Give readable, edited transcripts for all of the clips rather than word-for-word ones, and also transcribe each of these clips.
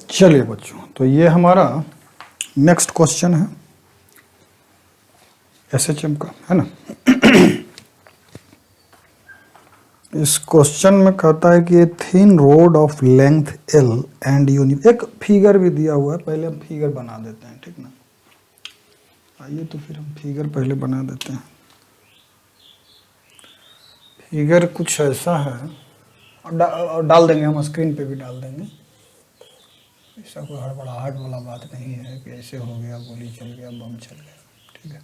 चलिए बच्चों, तो ये हमारा नेक्स्ट क्वेश्चन है एसएचएम का, है ना। इस क्वेश्चन में कहता है कि thin rod of length L and एक फिगर भी दिया हुआ है। पहले हम फिगर बना देते हैं, ठीक ना। आइए तो फिर हम फिगर पहले बना देते हैं। फिगर कुछ ऐसा है, और डाल देंगे हम, स्क्रीन पे भी डाल देंगे। ऐसा कोई हड़बड़ाहट वाला बात नहीं है कि ऐसे हो गया, गोली चल गया, बम चल गया, ठीक है।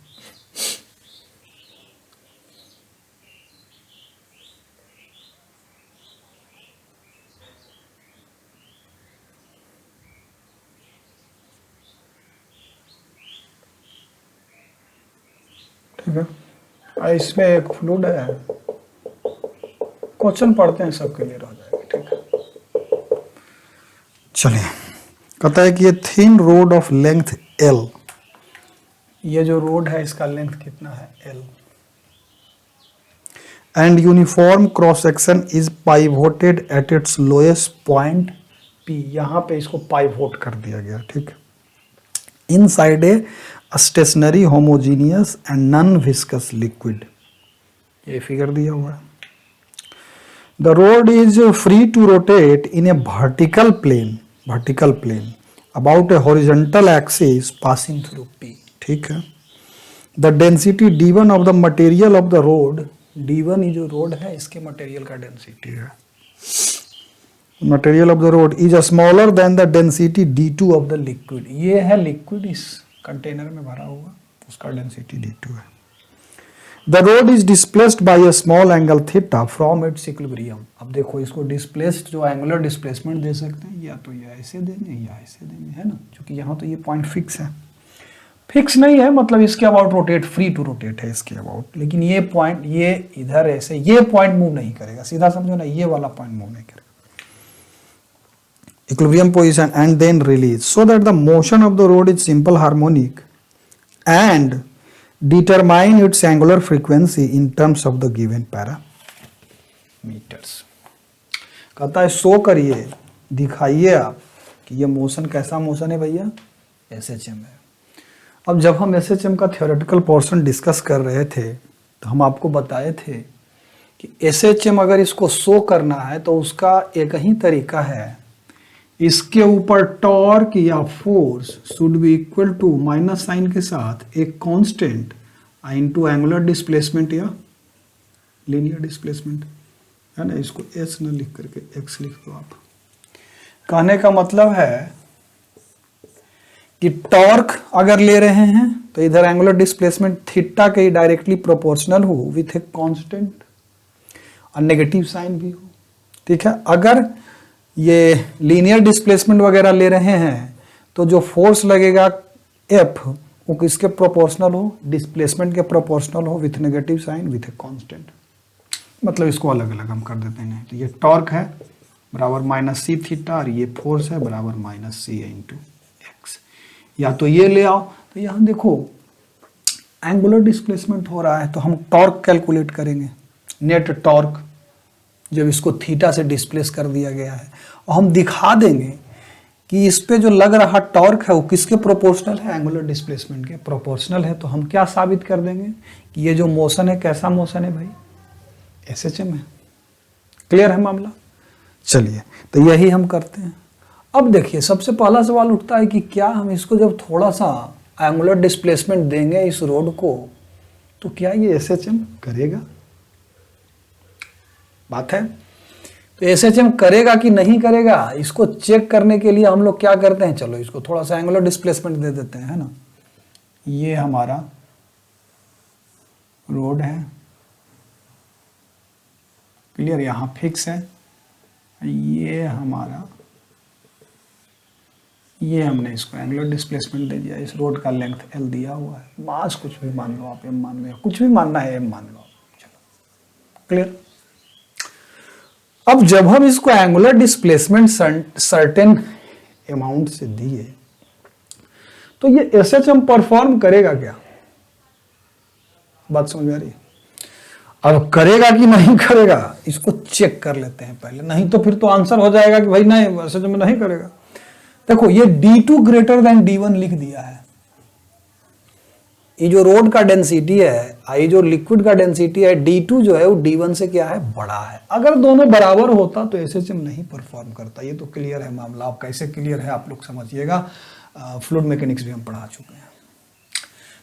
ठीक है, इसमें एक फ्लूइड है, क्वेश्चन पढ़ते हैं, सब क्लियर हो जाएगा, ठीक है। चलिए, कहता है कि ये thin rod of length L, ये जो रोड है इसका लेंथ कितना है, L, and uniform cross section is pivoted at its lowest point P, यहाँ पे इसको पाइवोट कर दिया गया, ठीक है। Inside a stationary homogeneous and non viscous liquid, ये फिगर दिया हुआ है। The rod is free to rotate in a vertical plane about a horizontal axis passing through P, ठीक है। The density d1 of the material of the road, d1 ये जो rod है इसके मटेरियल का डेंसिटी है, material of the rod is smaller than the density d2 of the liquid, ये है लिक्विड इस कंटेनर में भरा हुआ, उसका डेंसिटी d2 है। The rod is displaced by a small angle theta from its equilibrium. अब देखो, इसको डिस्प्लेस्ड जो एंगुलर डिस्प्लेसमेंट दे सकते हैं, या तो ये ऐसे देंगे या ऐसे देंगे, है ना, क्योंकि यहाँ तो ये पॉइंट फिक्स है, फिक्स नहीं है, मतलब इसके about rotate, free to rotate है इसके अबाउट, लेकिन ये पॉइंट, ये इधर ऐसे, ये पॉइंट मूव नहीं करेगा, सीधा समझो ना, ये वाला पॉइंट मूव नहीं करेगा। Equilibrium position and then release, so that the motion of the rod is simple harmonic and determine its angular frequency in terms of the given parameters। कहता है शो करिए, दिखाइए आप कि ये मोशन कैसा मोशन है भैया, एसएचएम है। अब जब हम एसएचएम का थ्योरेटिकल पोर्शन डिस्कस कर रहे थे तो हम आपको बताए थे कि एसएचएम अगर इसको शो करना है तो उसका एक ही तरीका है, इसके ऊपर टॉर्क या force should be equal to minus sign के साथ एक कांस्टेंट इनटू एंगुलर डिस्प्लेसमेंट या लीनियर डिस्प्लेसमेंट, है ना। इसको एच न लिख करके एक्स लिख दो आप। कहने का मतलब है कि टॉर्क अगर ले रहे हैं तो इधर एंगुलर डिस्प्लेसमेंट थीटा के डायरेक्टली प्रोपोर्शनल हो विथ ए कांस्टेंट और नेगेटिव साइन भी हो, ठीक है। अगर ये लीनियर डिस्प्लेसमेंट वगैरह ले रहे हैं तो जो फोर्स लगेगा एफ वो किसके प्रोपोर्शनल हो, डिस्प्लेसमेंट के प्रोपोर्शनल हो with negative sign with a constant, मतलब इसको अलग अलग हम कर देते हैं। तो ये टॉर्क है बराबर माइनस सी थीटा और ये फोर्स है बराबर माइनस सी इंटू एक्स, या तो ये ले आओ। तो यहाँ देखो एंगुलर डिस्प्लेसमेंट हो रहा है तो हम टॉर्क कैलकुलेट करेंगे, नेट टॉर्क, जब इसको थीटा से डिस्प्लेस कर दिया गया है, और हम दिखा देंगे कि इस पे जो लग रहा टॉर्क है वो किसके प्रोपोर्शनल है, एंगुलर डिस्प्लेसमेंट के प्रोपोर्शनल है। तो हम क्या साबित कर देंगे कि ये जो मोशन है कैसा मोशन है भाई, एसएचएम है। क्लियर है मामला। चलिए, तो यही हम करते हैं। अब देखिए, सबसे पहला सवाल उठता है कि क्या हम इसको जब थोड़ा सा एंगुलर डिस्प्लेसमेंट देंगे इस रोड को तो क्या ये एसएचएम करेगा, बात है। तो एसएचएम करेगा कि नहीं करेगा, इसको चेक करने के लिए हम लोग क्या करते हैं, चलो इसको थोड़ा सा एंगुलर डिस्प्लेसमेंट दे देते हैं, है ना। ये हमारा रोड है, क्लियर, यहां फिक्स है, ये हमारा, ये हमने इसको एंगुलर डिस्प्लेसमेंट दे दिया, इस रोड का लेंथ एल दिया हुआ है, मास कुछ भी मान लो आप, एम मान लो, कुछ भी मानना है एम मान लो, चलो क्लियर। अब जब हम इसको एंगुलर डिस्प्लेसमेंट सर्टेन अमाउंट से दिए तो ये एसएचएम परफॉर्म करेगा क्या, बात समझ में आ रही है। अब करेगा कि नहीं करेगा इसको चेक कर लेते हैं पहले, नहीं तो फिर तो आंसर हो जाएगा कि भाई नहीं एसएचएम नहीं करेगा। देखो ये D2 ग्रेटर देन D1 लिख दिया है। ये जो रोड का डेंसिटी है, ये जो लिक्विड का डेंसिटी है, D2 जो है वो D1 से क्या है, बड़ा है। अगर दोनों बराबर होता तो एसएचएम नहीं परफॉर्म करता। ये तो क्लियर है मामला। आप कैसे क्लियर है आप लोग समझिएगा, फ्लूइड मैकेनिक्स भी हम पढ़ा चुके हैं।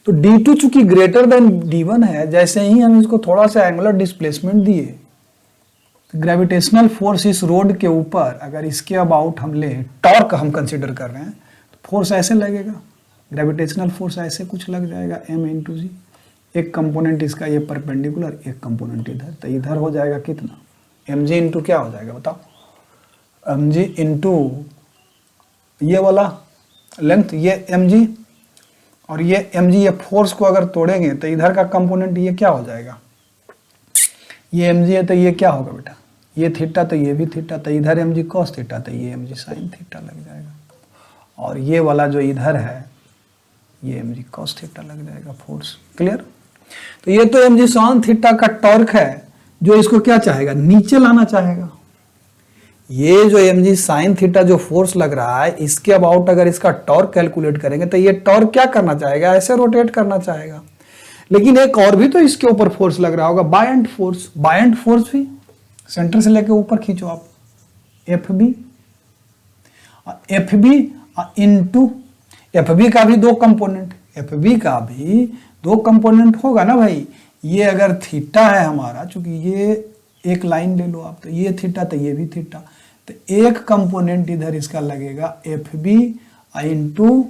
तो D2 चूंकि ग्रेटर देन D1 है, जैसे ही हम इसको थोड़ा सा एंगुलर डिस्प्लेसमेंट दिए, तो ग्रेविटेशनल फोर्स इस रोड के ऊपर अगर इसके अबाउट हम ले, टॉर्क हम कंसिडर कर रहे हैं, तो फोर्स ऐसे लगेगा, ग्रेविटेशनल फोर्स ऐसे कुछ लग जाएगा m इंटू जी। एक कंपोनेंट इसका ये परपेंडिकुलर, एक कंपोनेंट इधर, तो इधर हो जाएगा कितना, mg इंटू क्या हो जाएगा बताओ, mg इंटू ये वाला लेंथ, ये mg, और ये mg, ये फोर्स को अगर तोड़ेंगे तो इधर का कंपोनेंट ये क्या हो जाएगा, ये mg है तो ये क्या होगा बेटा, ये थीटा तो ये भी थीटा, तो इधर mg cos थीटा तो ये mg sin थीटा लग जाएगा, और ये वाला जो इधर है ये mg cos थीटा लग जाएगा फोर्स। क्लियर? तो ये तो mg sin थीटा का टॉर्क है जो इसको क्या चाहेगा, नीचे लाना चाहेगा। ये जो mg sin थीटा जो फोर्स लग रहा है, इसके अबाउट अगर इसका टॉर्क कैलकुलेट करेंगे तो ये टॉर्क क्या करना चाहेगा, ऐसे रोटेट करना चाहेगा। लेकिन एक और भी तो इसके ऊपर फोर्स लग रहा होगा, बायंट फोर्स। बायंट फोर्स भी सेंटर से लेके ऊपर खींचो आप, F B into, F B का भी दो कंपोनेंट, एफ बी का भी दो कंपोनेंट होगा ना भाई। ये अगर थीटा है हमारा, चूंकि ये एक लाइन ले लो आप, तो ये थीटा तो ये भी थीटा, तो एक कंपोनेंट इधर इसका लगेगा एफ बी इंटू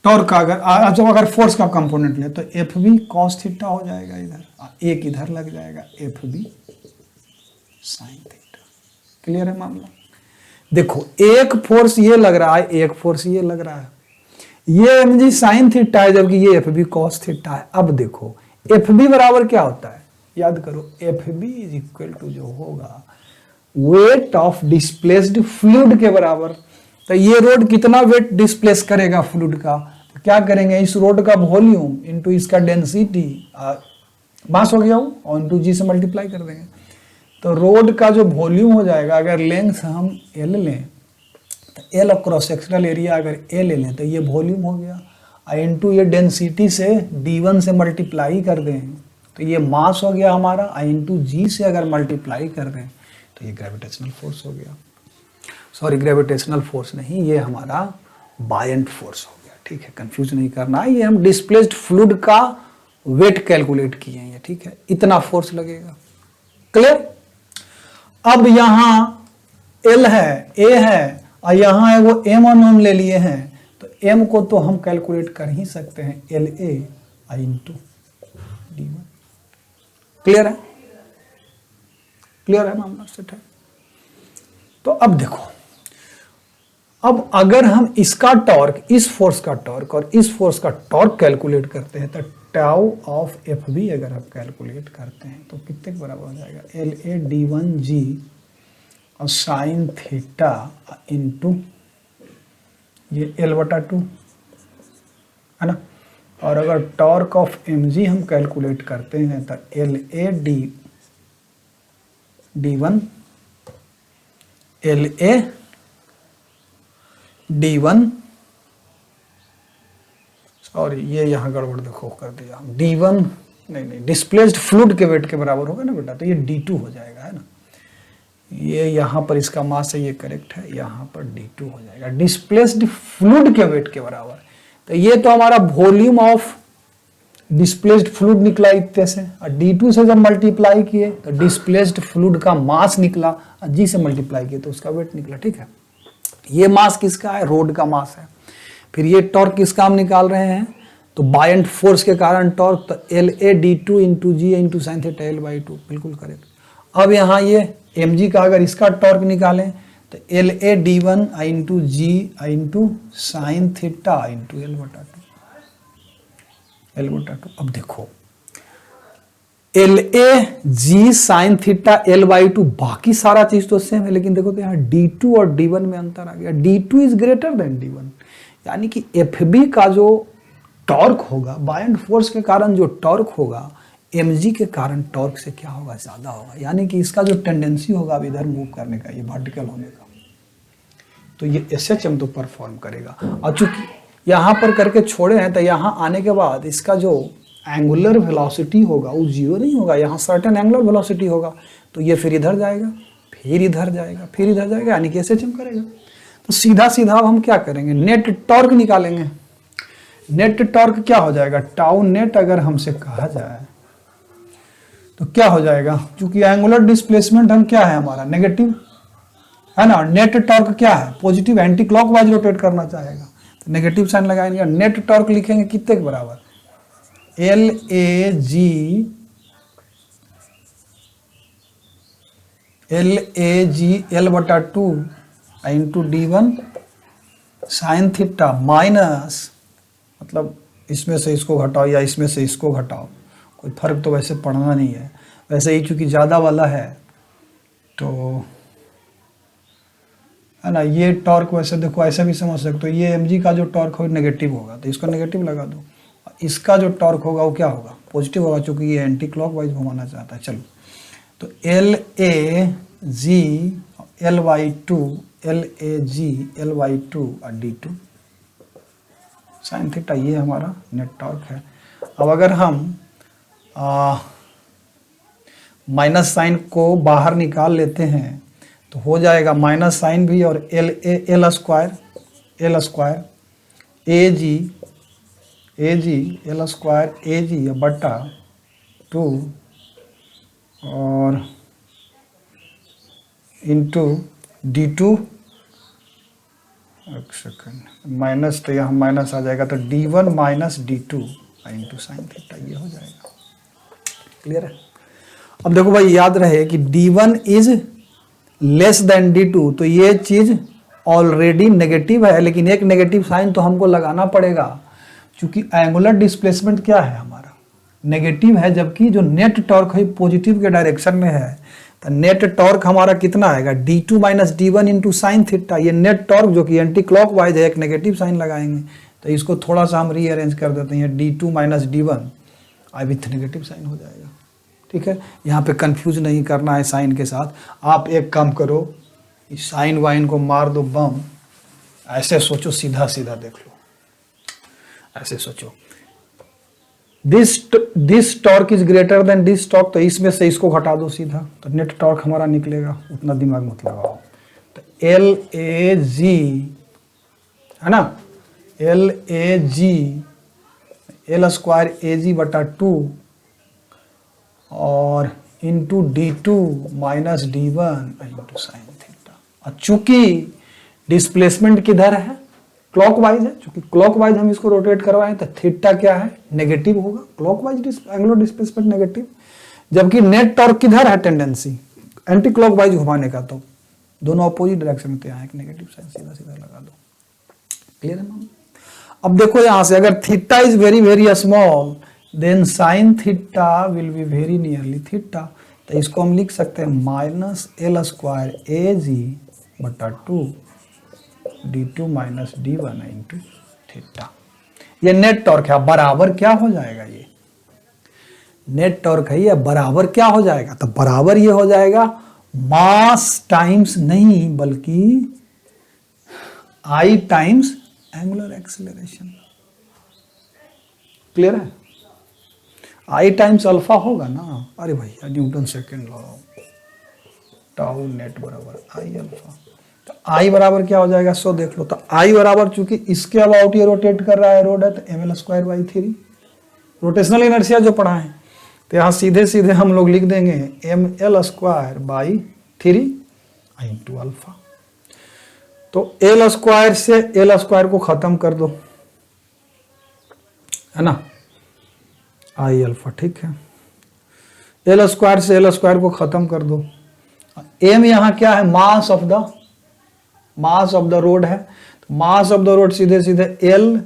टॉर्क का, अगर फोर्स का कंपोनेंट ले तो एफ बी कॉस थीटा हो जाएगा इधर, एक इधर लग जाएगा F B sine theta. Clear है मामला? देखो एक फोर्स ये लग रहा है, एक फोर्स ये लग रहा है, ये एम जी साइन थीटा है जबकि ये एफ बी कॉस थीटा है। अब देखो एफ बी बराबर क्या होता है, याद करो, F B is equal to जो होगा वेट ऑफ डिस्प्लेस्ड फ्लूइड के बराबर। तो ये रोड कितना वेट डिस्प्लेस करेगा फ्लूइड का, तो क्या करेंगे, इस रोड का वॉल्यूम इंटू इसका डेंसिटी, मास हो गया वो, और इंटू जी से मल्टीप्लाई कर देंगे। तो रोड का जो वॉल्यूम हो जाएगा, अगर लेंथ हम एल लें तो एल और क्रॉस सेक्शनल एरिया अगर ए ले लें तो ये वॉल्यूम हो गया, और इंटू ये डेंसिटी से D1 से मल्टीप्लाई कर दें तो ये मास हो गया हमारा, और इंटू जी से अगर मल्टीप्लाई कर दें तो ये ग्रेविटेशनल फोर्स हो गया। सॉरी, ग्रेविटेशनल फोर्स नहीं, ये हमारा बायंट फोर्स हो गया। ठीक है, कंफ्यूज नहीं करना है, ये हम डिस्प्लेस्ड फ्लूइड का वेट कैलकुलेट किए हैं ये। ठीक है, इतना फोर्स लगेगा। क्लियर? अब यहाँ L है, A है, और यहाँ है वो M अननोन ले लिए हैं, तो M को तो हम कैलकुलेट कर ही सकते हैं, LA इंटू D1। क्लियर है? क्लियर है मामला? सेट है। तो अब देखो, अब अगर हम इसका टॉर्क, इस फोर्स का टॉर्क और इस फोर्स का टॉर्क कैलकुलेट करते हैं, तो टाउ ऑफ एफ बी अगर आप कैलकुलेट करते हैं तो कितने के बराबर हो जाएगा, एल ए डी वन जी और साइन थीटा इंटू ये एल बटा टू है ना। और अगर टॉर्क ऑफ एम जी हम कैलकुलेट करते हैं तो L A D one, L A D one, और ये यहाँ गड़बड़ देखो कर दिया, D1 नहीं डिस्प्लेस्ड फ्लूइड के वेट के बराबर होगा ना बेटा, तो ये D2 हो जाएगा है ना। ये यहाँ पर इसका मास है, ये करेक्ट है, यहाँ पर D2 हो जाएगा, डिस्प्लेस्ड फ्लूइड के वेट के बराबर। तो ये तो हमारा वॉल्यूम ऑफ डिस्प्लेस्ड फ्लूइड निकला इतने से, और D2 से जब मल्टीप्लाई किए तो डिस्प्लेस्ड फ्लूइड का मास निकला, और G से मल्टीप्लाई किए तो उसका वेट निकला। ठीक है, ये मास किसका है, रोड का मास है। फिर ये टॉर्क किसका हम निकाल रहे हैं, तो बायंट फोर्स के कारण टॉर्क, तो L A D two into G into sine theta L by two, बिल्कुल करेक्ट। अब यहाँ ये एम जी का अगर इसका टॉर्क निकालें तो L A D one into G into sine theta into L बटा टू, एल बटा टू। अब देखो L A G sine theta L by two, बाकी सारा चीज तो सेम है, लेकिन देखो तो यहाँ डी टू और डी वन में अंतर आ गया, D two is greater than D one, यानी कि एफ बी का जो टॉर्क होगा, बायंट फोर्स के कारण जो टॉर्क होगा, mg के कारण टॉर्क से क्या होगा, ज़्यादा होगा, यानी कि इसका जो टेंडेंसी होगा अब इधर मूव करने का, ये वर्टिकल होने का, तो ये SHM तो परफॉर्म करेगा। और चूंकि यहाँ पर करके छोड़े हैं तो यहाँ आने के बाद इसका जो एंगुलर वेलोसिटी होगा वो जीरो नहीं होगा, यहाँ सर्टेन एंगुलर वेलोसिटी होगा, तो ये फिर इधर जाएगा, फिर इधर जाएगा, फिर इधर जाएगा, यानी कि SHM करेगा। तो सीधा सीधा अब हम क्या करेंगे, नेट टॉर्क निकालेंगे। नेट टॉर्क क्या हो जाएगा, टाउ नेट अगर हमसे कहा जाए तो क्या हो जाएगा, क्योंकि एंगुलर डिस्प्लेसमेंट हम क्या है हमारा नेगेटिव है ना, नेट टॉर्क क्या है पॉजिटिव, एंटी क्लॉकवाइज रोटेट करना चाहेगा तो नेगेटिव साइन लगाएंगे। नेट टॉर्क लिखेंगे कितने के बराबर, L/2 into D1 sine theta minus, मतलब इसमें से इसको घटाओ या इसमें से इसको घटाओ, कोई फर्क तो वैसे पड़ना नहीं है, वैसे ही चूंकि ज़्यादा वाला है तो है ना, ये टॉर्क वैसे देखो ऐसे भी समझ सकते हो, ये mg का जो टॉर्क हो नेगेटिव होगा तो इसको नेगेटिव लगा दो, इसका जो टॉर्क होगा वो क्या होगा, पॉजिटिव होगा, चूंकि ये एंटी क्लॉकवाइज घुमाना चाहता है। चलो तो LAG और D2 साइन थीटा, ये हमारा नेट टॉर्क है। अब अगर हम माइनस साइन को बाहर निकाल लेते हैं तो हो जाएगा माइनस साइन भी और एल स्क्वायर ए जी बटा 2 और इंटू D2, एक सेकंड, माइनस तो यहाँ माइनस आ जाएगा तो D1 minus D2 into sine theta, ये हो जाएगा। क्लियर है। अब देखो भाई याद रहे कि D1 is less than D2, तो ये चीज ऑलरेडी नेगेटिव है, लेकिन एक नेगेटिव साइन तो हमको लगाना पड़ेगा, क्योंकि एंगुलर डिस्प्लेसमेंट क्या है हमारा नेगेटिव है, जबकि जो नेट टॉर्क है पॉजिटिव के डायरेक्शन में है। तो नेट टॉर्क हमारा कितना आएगा, D2 minus D1 into sine theta, ये नेट टॉर्क जो कि एंटी क्लॉकवाइज है, एक नेगेटिव साइन लगाएंगे तो इसको थोड़ा सा हम रीअरेंज कर देते हैं, D2 minus D1 I with negative sign हो जाएगा। ठीक है, यहाँ पे कंफ्यूज नहीं करना है साइन के साथ। आप एक काम करो, इस साइन वाइन को मार दो बम, ऐसे सोचो, सीधा सीधा देख लो, ऐसे सोचो, this torque is greater than this torque, तो इसमें से इसको घटा दो सीधा, तो नेट टॉर्क हमारा निकलेगा, उतना दिमाग मत लगाओ। तो LAG है ना, LAG L स्क्वायर AG बटा 2 और into D2 minus D1 into sine theta. और चूंकि डिस्प्लेसमेंट किधर है, क्लॉकवाइज है, चूंकि क्लॉकवाइज हम इसको रोटेट करवाएं तो थीटा क्या है, नेगेटिव होगा, क्लॉकवाइज एंगुलर डिस्प्लेसमेंट नेगेटिव, जबकि नेट टॉर्क किधर है टेंडेंसी एंटी क्लॉकवाइज घुमाने का, तो दोनों अपोजिट डायरेक्शन में, तो यहाँ एक नेगेटिव साइन सीधा सीधा लगा दो। क्लियर है ना। अब देखो यहां से अगर theta is very very small then sine theta will be very nearly theta, तो इसको हम लिख सकते हैं माइनस L स्क्वायर AG बटा 2 D2 minus D1 into theta. ये नेट टॉर्क है, बराबर क्या हो जाएगा, ये नेट टॉर्क है, ये बराबर क्या हो जाएगा, तो बराबर ये हो जाएगा मास टाइम्स नहीं बल्कि I times angular acceleration. Clear है, I टाइम्स अल्फा होगा ना, अरे भैया Newton second law, tau net बराबर I अल्फा, तो I बराबर क्या हो जाएगा, सो देख लो, तो I बराबर चूंकि इसके अबाउट ये रोटेट कर रहा है रोड है, तो ml square by 3 rotational inertia जो पढ़ा है, तो यहाँ सीधे सीधे हम लोग लिख देंगे ml square by 3 into alpha. तो L स्क्वायर से L स्क्वायर को खत्म कर दो, है ना, I अल्फा, ठीक है, L स्क्वायर से L स्क्वायर को खत्म कर दो। m यहाँ क्या है, मास ऑफ द रोड है, तो मास ऑफ द रोड सीधे सीधे L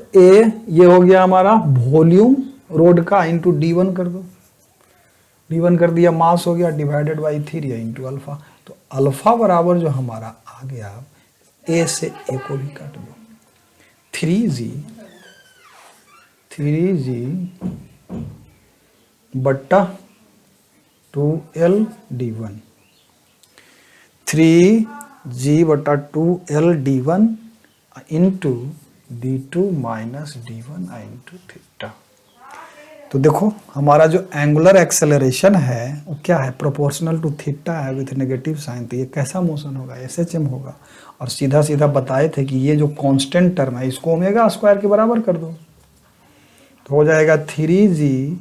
A ये हो गया हमारा वॉल्यूम रोड का, इंटू D1 कर दो, D1 कर दिया, मास हो गया, डिवाइडेड बाई 3 इंटू अल्फा। तो अल्फा बराबर जो हमारा आ गया, A से A को भी काट दो, 3g बट्टा 2l/d1, 3g बटा 2l/d1 into d2 minus d1 into theta. तो देखो हमारा जो एंगुलर एक्सेलरेशन है वो क्या है, प्रोपोर्शनल टू थीटा है विथ नेगेटिव साइन। तो ये कैसा मोशन होगा, एसएचएम होगा। और सीधा सीधा बताए थे कि ये जो कांस्टेंट टर्म है इसको ओमेगा स्क्वायर के बराबर कर दो, तो हो जाएगा 3g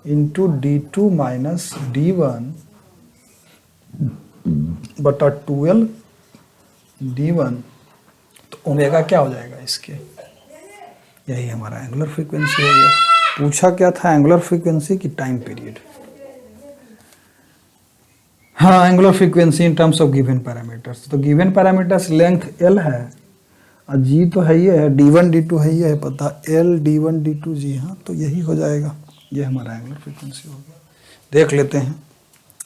into d2 minus d1 बटा 2l/d1। तो ओमेगा क्या हो जाएगा इसके, यही हमारा एंगुलर फ्रीक्वेंसी हो गया। पूछा क्या था, एंगुलर फ्रीक्वेंसी की टाइम पीरियड। हाँ, angular frequency in terms of given parameters. तो गिवन पैरामीटर्स लेंथ l है और g तो है ही है, d1 d2 है ही है पता, l d1 d2 g। हाँ, तो यही हो जाएगा, ये हमारा एंगुलर फ्रीक्वेंसी हो गया। देख लेते हैं,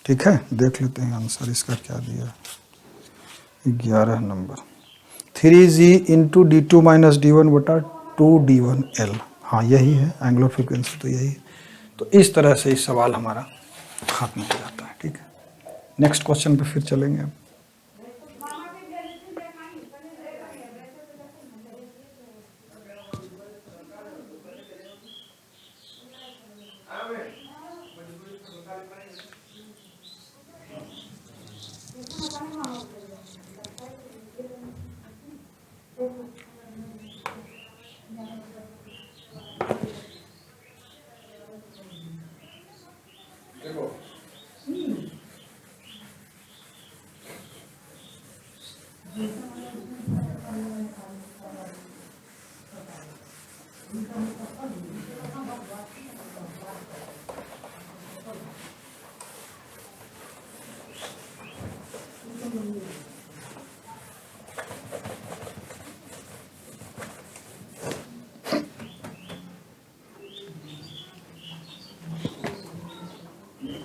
ठीक है, देख लेते हैं आंसर इसका क्या दिया। 11 number 3g into d2 minus d1 बटा 2d1l। हाँ, यही है एंगुलर फ्रीक्वेंसी, तो यही है। तो इस तरह से इस सवाल हमारा खत्म हो जाता है। ठीक है, नेक्स्ट क्वेश्चन पे फिर चलेंगे अब।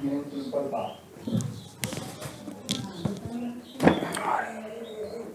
प्रिंसिपल था।